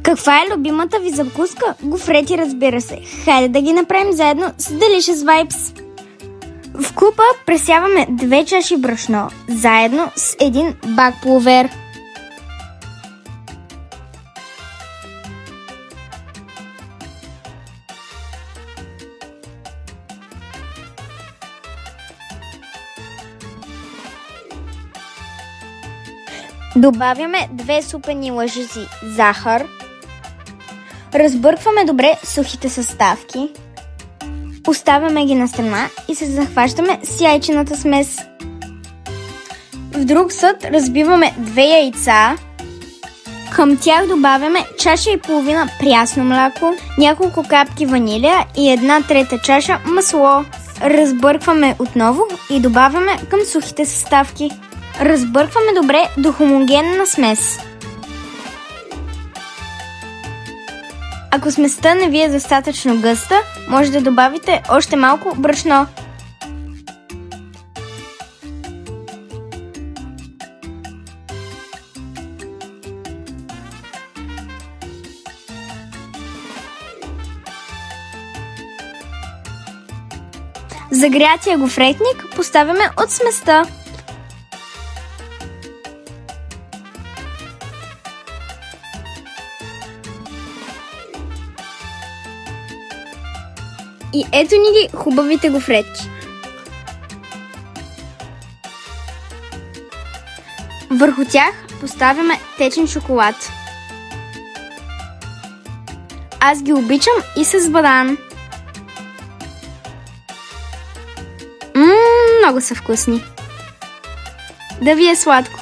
Каква е любимата ви закуска? Гофрети, разбира се. Хайде да ги направим заедно с Delicious Vibes. В купа пресяваме 2 чаши брашно, заедно с 1 бак пловер. Добавяме 2 супени лъжици захар. Разбъркваме добре сухите съставки. Оставяме ги на страна и се захващаме с яйчената смес. В друг съд разбиваме 2 яйца. Към тях добавяме чаша и половина прясно мляко, няколко капки ванилия и 1/3 чаша масло. Разбъркваме отново и добавяме към сухите съставки. Разбъркваме добре до хомогенна смес. Ако сместа не ви е достатъчно гъста, може да добавите още малко брашно. В загрятия гофретник поставяме от сместа. И ето ни ги хубавите гофретки. Върху тях поставяме течен шоколад. Аз ги обичам и с бадан. Много са вкусни. Да ви е сладко!